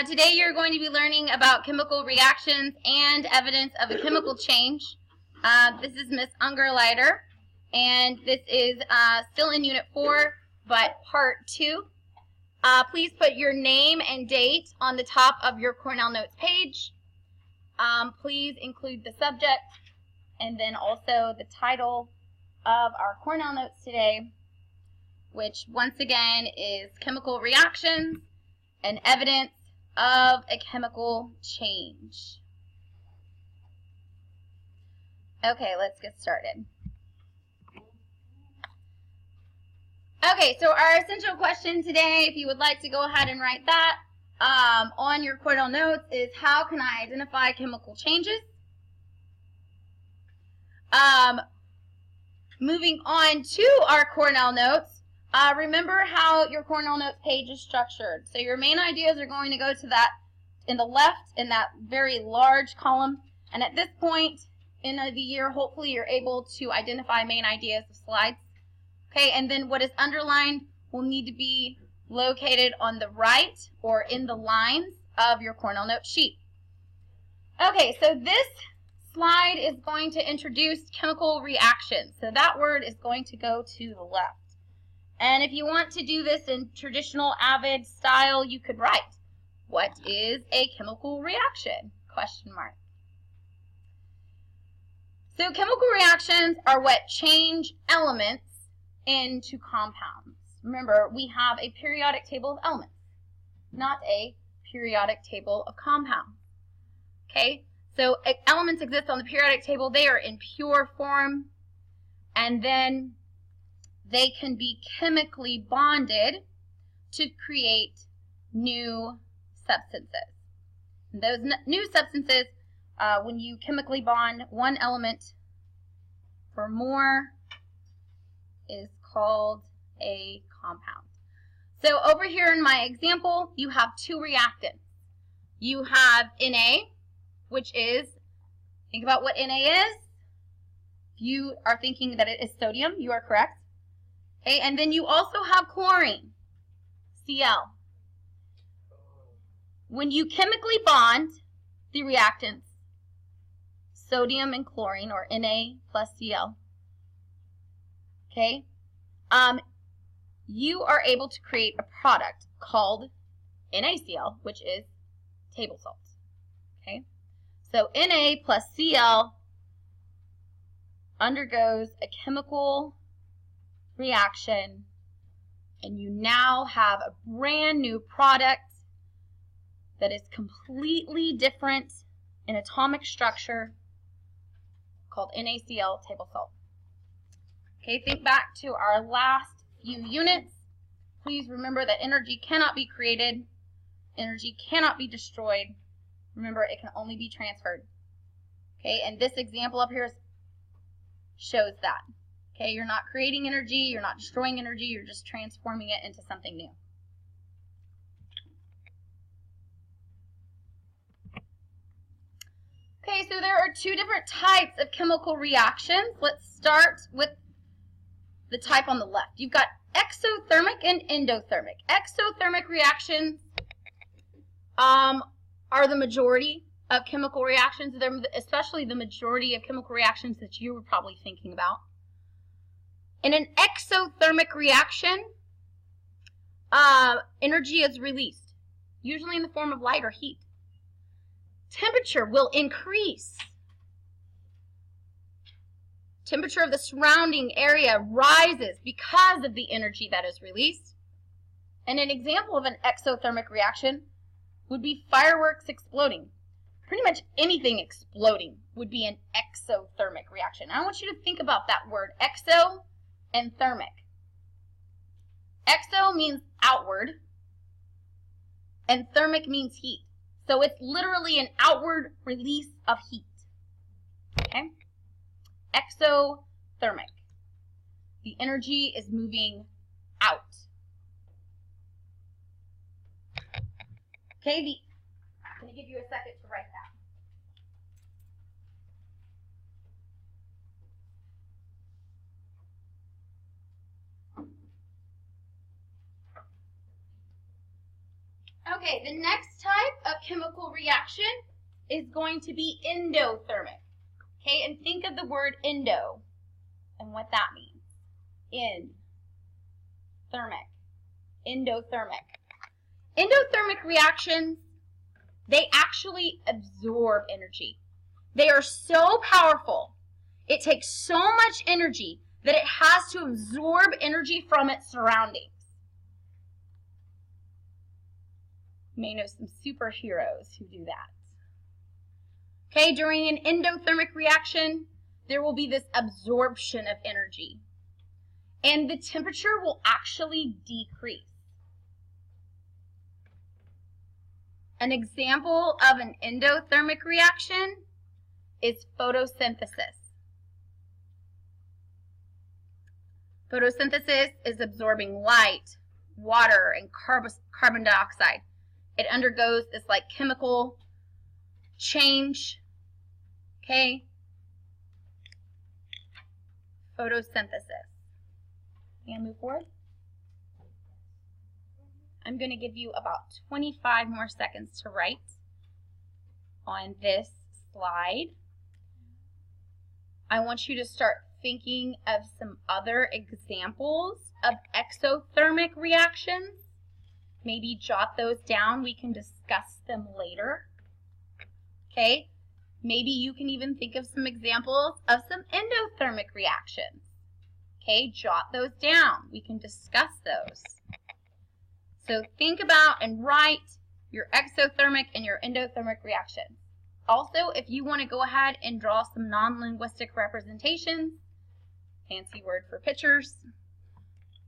Today you're going to be learning about chemical reactions and evidence of a chemical change. This is Miss Ungerleider, and this is still in Unit 4, but Part 2. Please put your name and date on the top of your Cornell Notes page. Please include the subject and then also the title of our Cornell Notes today, which once again is Chemical Reactions and Evidence of a Chemical Change. Okay, let's get started. Okay, so our essential question today, if you would like to go ahead and write that on your Cornell Notes, is how can I identify chemical changes? Moving on to our Cornell Notes, remember how your Cornell Notes page is structured. So your main ideas are going to go to that in the left in that very large column. And at this point in the year, hopefully you're able to identify main ideas of slides. Okay, and then what is underlined will need to be located on the right or in the lines of your Cornell Notes sheet. Okay, so this slide is going to introduce chemical reactions. So that word is going to go to the left. And if you want to do this in traditional Avid style, you could write, what is a chemical reaction? Question mark. So chemical reactions are what change elements into compounds. Remember, we have a periodic table of elements, not a periodic table of compounds. Okay, so elements exist on the periodic table. They are in pure form, and then they can be chemically bonded to create new substances. And those new substances, when you chemically bond one element or more, is called a compound. So over here in my example, you have two reactants. You have Na, which is, think about what Na is. If you are thinking that it is sodium, you are correct. Okay, and then you also have chlorine, Cl. When you chemically bond the reactants, sodium and chlorine, or Na plus Cl, okay, you are able to create a product called NaCl, which is table salt. Okay, so Na plus Cl undergoes a chemical reaction, and you now have a brand new product that is completely different in atomic structure called NaCl table salt. Okay, think back to our last few units. Please remember that energy cannot be created, energy cannot be destroyed. Remember, it can only be transferred. Okay, and this example up here shows that. Okay, you're not creating energy, you're not destroying energy, you're just transforming it into something new. Okay, so there are two different types of chemical reactions. Let's start with the type on the left. You've got exothermic and endothermic. Exothermic reactions are the majority of chemical reactions. They're especially the majority of chemical reactions that you were probably thinking about. In an exothermic reaction, energy is released, usually in the form of light or heat. Temperature will increase. Temperature of the surrounding area rises because of the energy that is released. And an example of an exothermic reaction would be fireworks exploding. Pretty much anything exploding would be an exothermic reaction. I want you to think about that word, exo and thermic. Exo means outward, and thermic means heat. So it's literally an outward release of heat. Okay? Exothermic. The energy is moving out. Okay, I'm going to give you a second to write that. Okay, the next type of chemical reaction is going to be endothermic. Okay, and think of the word endo and what that means. Thermic. Endothermic. Endothermic reactions, they actually absorb energy. They are so powerful. It takes so much energy that it has to absorb energy from its surroundings. You may know some superheroes who do that. Okay, during an endothermic reaction, there will be this absorption of energy, and the temperature will actually decrease. An example of an endothermic reaction is photosynthesis. Photosynthesis is absorbing light, water, and carbon dioxide. It undergoes this like chemical change. Okay? Photosynthesis. Can I move forward? I'm going to give you about 25 more seconds to write on this slide. I want you to start thinking of some other examples of exothermic reactions. Maybe jot those down. We can discuss them later. Okay? Maybe you can even think of some examples of some endothermic reactions. Okay? Jot those down. We can discuss those. So think about and write your exothermic and your endothermic reactions. Also, if you want to go ahead and draw some non-linguistic representations, fancy word for pictures,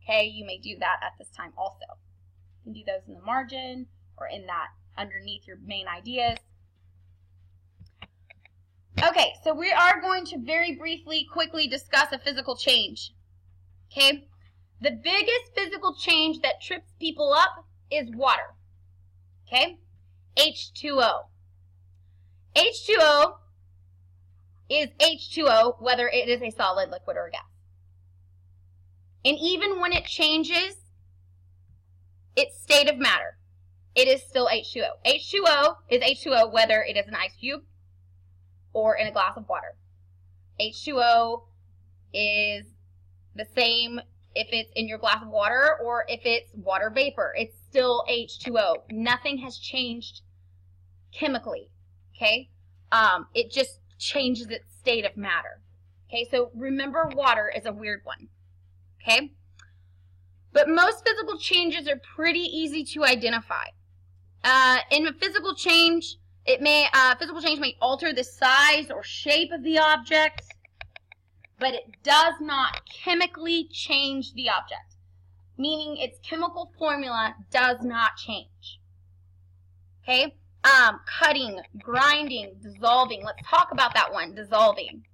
okay, you may do that at this time also. You can do those in the margin or in that underneath your main ideas. Okay, so we are going to very briefly, quickly discuss a physical change. Okay, the biggest physical change that trips people up is water. Okay, H2O. H2O is H2O whether it is a solid, liquid, or a gas. And even when it changes its state of matter, it is still H2O. H2O is H2O whether it is an ice cube or in a glass of water. H2O is the same if it's in your glass of water or if it's water vapor. It's still H2O. Nothing has changed chemically. Okay? It just changes its state of matter. Okay, so remember water is a weird one. Okay? But most physical changes are pretty easy to identify. In a physical change, physical change may alter the size or shape of the object, but it does not chemically change the object, meaning its chemical formula does not change. Okay? Cutting, grinding, dissolving. Let's talk about that one, dissolving.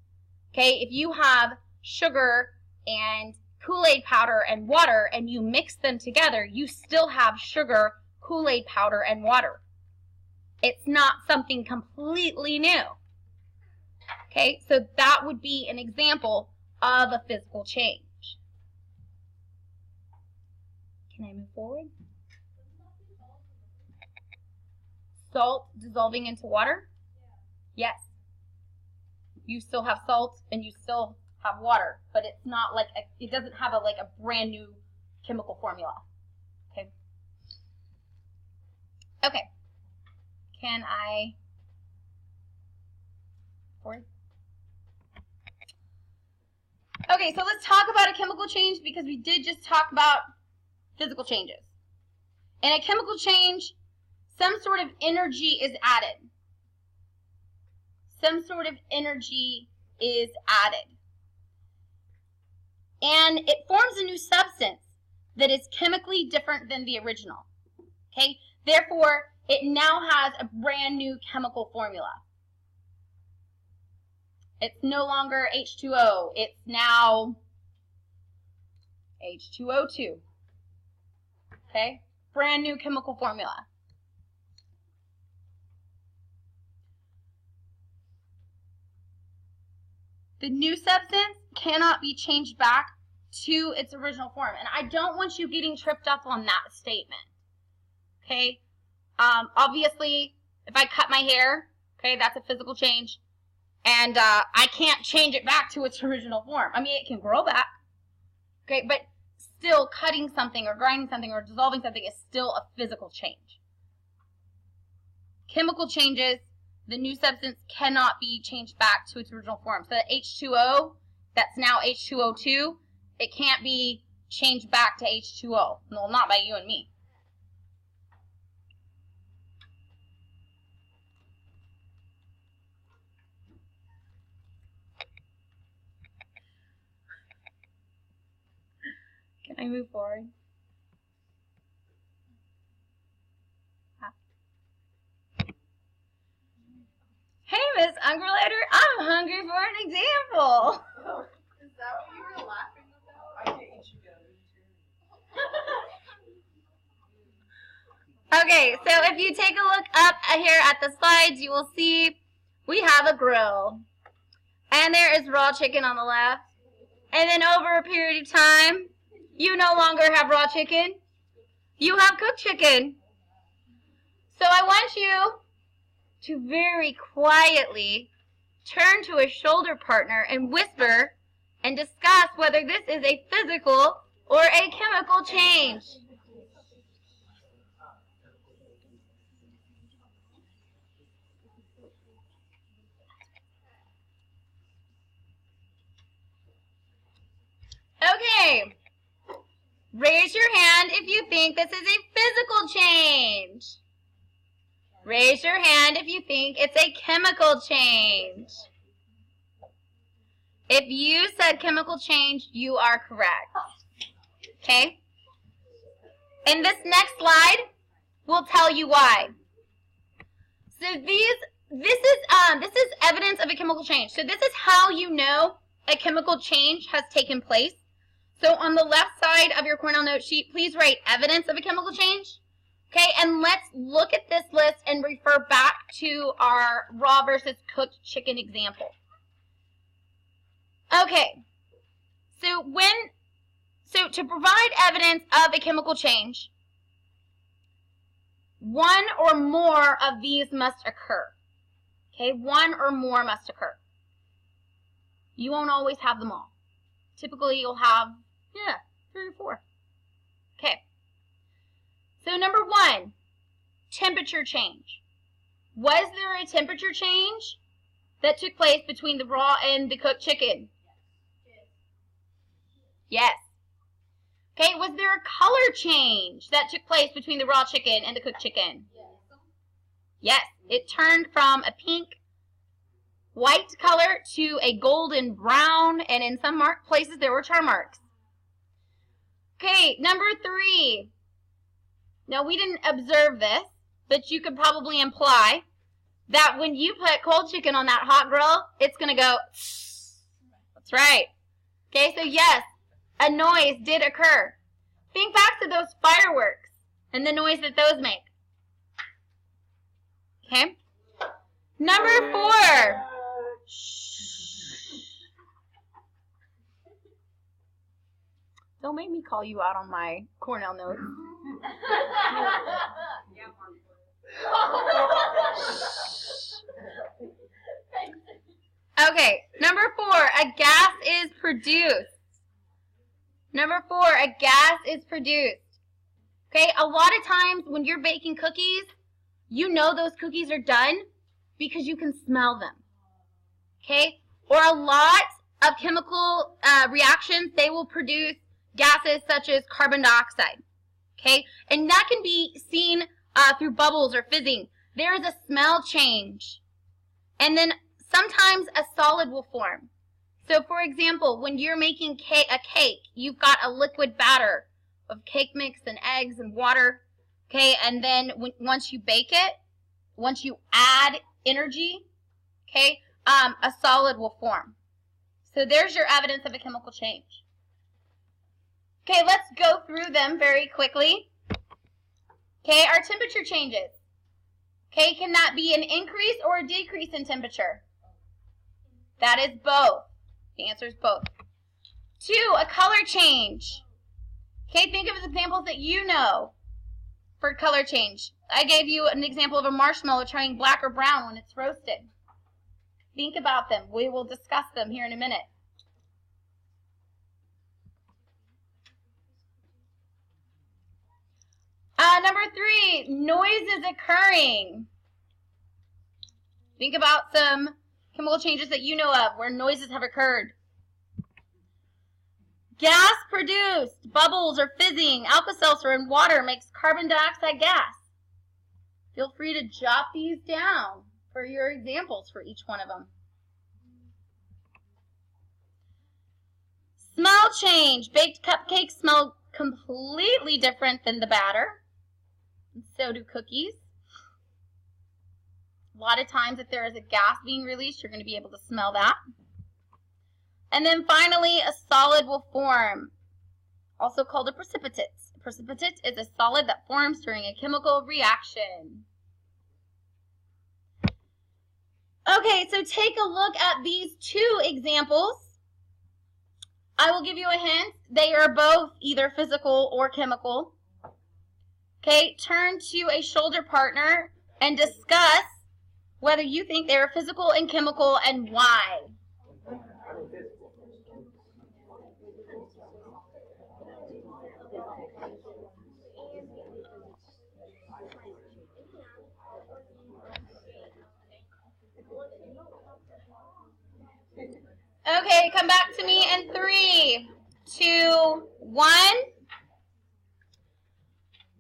Okay, if you have sugar and Kool-Aid powder and water and you mix them together, you still have sugar, Kool-Aid powder, and water. It's not something completely new. Okay, so that would be an example of a physical change. Can I move forward? Salt dissolving into water? Yes. You still have salt and you still have water, but it's not like it doesn't have a brand new chemical formula. Okay. Okay. Can I forward? Okay, so let's talk about a chemical change because we did just talk about physical changes. In a chemical change, some sort of energy is added. Some sort of energy is added. And it forms a new substance that is chemically different than the original. Okay? Therefore, it now has a brand new chemical formula. It's no longer H2O. It's now H2O2. Okay? Brand new chemical formula. The new substance cannot be changed back to its original form. And I don't want you getting tripped up on that statement. Okay? Obviously, if I cut my hair, okay, that's a physical change. And I can't change it back to its original form. I mean, it can grow back, okay, but still cutting something or grinding something or dissolving something is still a physical change. Chemical changes, the new substance cannot be changed back to its original form. So the H2O, that's now H2O2, it can't be changed back to H2O. No, not by you and me. Can I move forward? Hey, Miss Ungerlater, I'm hungry for an example. Oh, is that what you were laughing about? I can't eat you go. Okay, so if you take a look up here at the slides, you will see we have a grill. And there is raw chicken on the left. And then over a period of time, you no longer have raw chicken. You have cooked chicken. So I want you to very quietly turn to a shoulder partner and whisper and discuss whether this is a physical or a chemical change. Okay. Raise your hand if you think this is a physical change. Raise your hand if you think it's a chemical change. If you said chemical change, you are correct. Okay? And this next slide will tell you why. So this is evidence of a chemical change. So this is how you know a chemical change has taken place. So on the left side of your Cornell note sheet, please write evidence of a chemical change. Okay, and let's look at this list and refer back to our raw versus cooked chicken example. Okay, so to provide evidence of a chemical change, one or more of these must occur. Okay, one or more must occur. You won't always have them all. Typically, you'll have, 3 or 4. Okay. So number 1, temperature change. Was there a temperature change that took place between the raw and the cooked chicken? Yes. Okay, was there a color change that took place between the raw chicken and the cooked chicken? Yes. It turned from a pink, white color to a golden brown, and in some places there were char marks. Okay, number 3. Now, we didn't observe this, but you could probably imply that when you put cold chicken on that hot grill, it's going to go, that's right. Okay, so yes, a noise did occur. Think back to those fireworks and the noise that those make. Okay? Number 4. Don't make me call you out on my Cornell notes. Okay, number 4, a gas is produced. Number 4, a gas is produced. Okay, a lot of times when you're baking cookies, you know those cookies are done because you can smell them. Okay, or a lot of chemical reactions, they will produce gases such as carbon dioxide. Okay, and that can be seen through bubbles or fizzing. There is a smell change. And then sometimes a solid will form. So for example, when you're making a cake, you've got a liquid batter of cake mix and eggs and water. Okay, and then once you bake it, once you add energy, okay, a solid will form. So there's your evidence of a chemical change. Okay, let's go through them very quickly. Okay, our temperature changes. Okay, can that be an increase or a decrease in temperature? That is both. The answer is both. 2, a color change. Okay, think of examples that you know. for color change. I gave you an example of a marshmallow turning black or brown when it's roasted. Think about them. We will discuss them here in a minute. Number 3, noises occurring. Think about some chemical changes that you know of where noises have occurred. Gas produced, bubbles or fizzing, Alka-Seltzer in water makes carbon dioxide gas. Feel free to jot these down for your examples for each one of them. Smell change. Baked cupcakes smell completely different than the batter. And so do cookies. A lot of times if there is a gas being released, you're going to be able to smell that. And then finally, a solid will form, also called a precipitate. A precipitate is a solid that forms during a chemical reaction. Okay, so take a look at these 2 examples. I will give you a hint. They are both either physical or chemical. Okay, turn to a shoulder partner and discuss whether you think they are physical and chemical and why. Okay, come back to me in 3, 2, 1.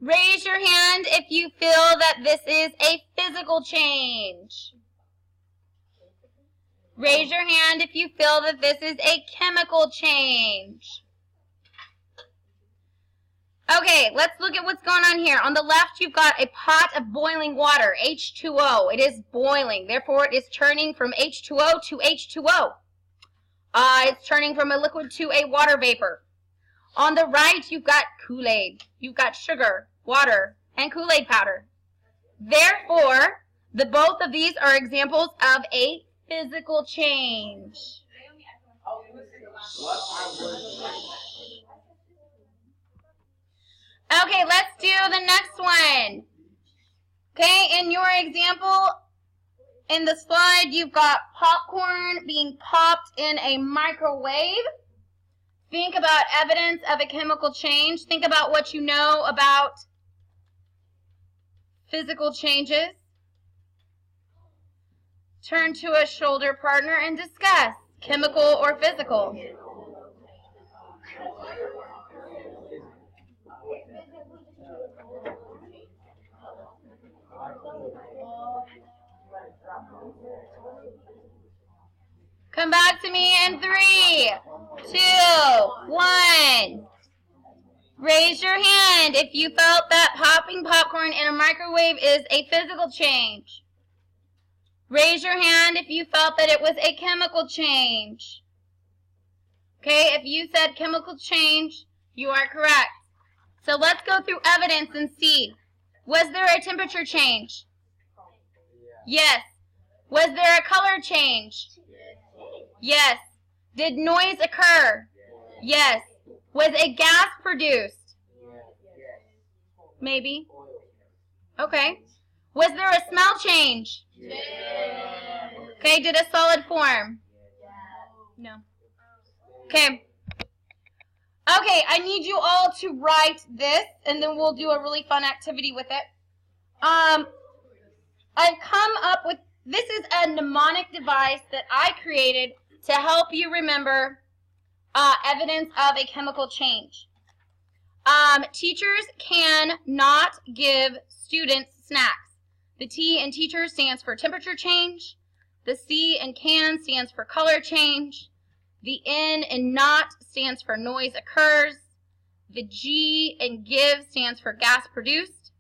Raise your hand if you feel that this is a physical change. Raise your hand if you feel that this is a chemical change. Okay, let's look at what's going on here. On the left, you've got a pot of boiling water, H2O. It is boiling. Therefore, it is turning from H2O to H2O. It's turning from a liquid to a water vapor. On the right, you've got Kool-Aid. You've got sugar, water, and Kool-Aid powder. Therefore, both of these are examples of a physical change. Okay, let's do the next one. Okay, in your example, in the slide, you've got popcorn being popped in a microwave. Think about evidence of a chemical change. Think about what you know about physical changes. Turn to a shoulder partner and discuss chemical or physical. Come back to me in 3, 2, 1. Raise your hand if you felt that popping popcorn in a microwave is a physical change. Raise your hand if you felt that it was a chemical change. Okay, if you said chemical change, you are correct. So let's go through evidence and see. Was there a temperature change? Yes. Was there a color change? Yes. Did noise occur? Yes. Was a gas produced? Maybe. Okay. Was there a smell change? Okay, did a solid form? No. Okay. Okay, I need you all to write this, and then we'll do a really fun activity with it. I've come up with, this is a mnemonic device that I created to help you remember evidence of a chemical change. Teachers cannot give students snacks. The T in teacher stands for temperature change. The C in can stands for color change. The N in not stands for noise occurs. The G in give stands for gas produced.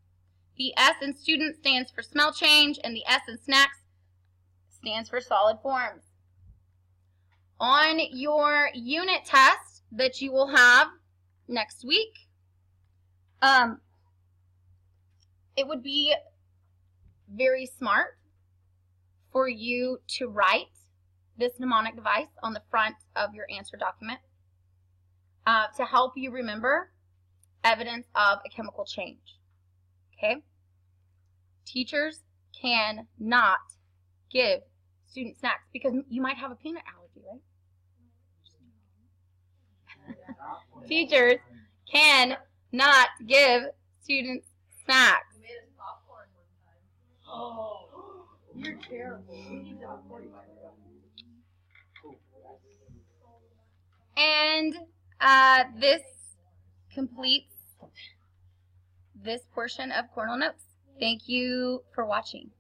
The S in student stands for smell change. And the S in snacks stands for solid forms. On your unit test that you will have next week, it would be very smart for you to write this mnemonic device on the front of your answer document to help you remember evidence of a chemical change. Okay? Teachers can not give student snacks because you might have a peanut allergy, right? Teachers can not give students snacks. You made us popcorn one time. Oh, you're terrible. We need to report you. And this completes this portion of Cornell Notes. Thank you for watching.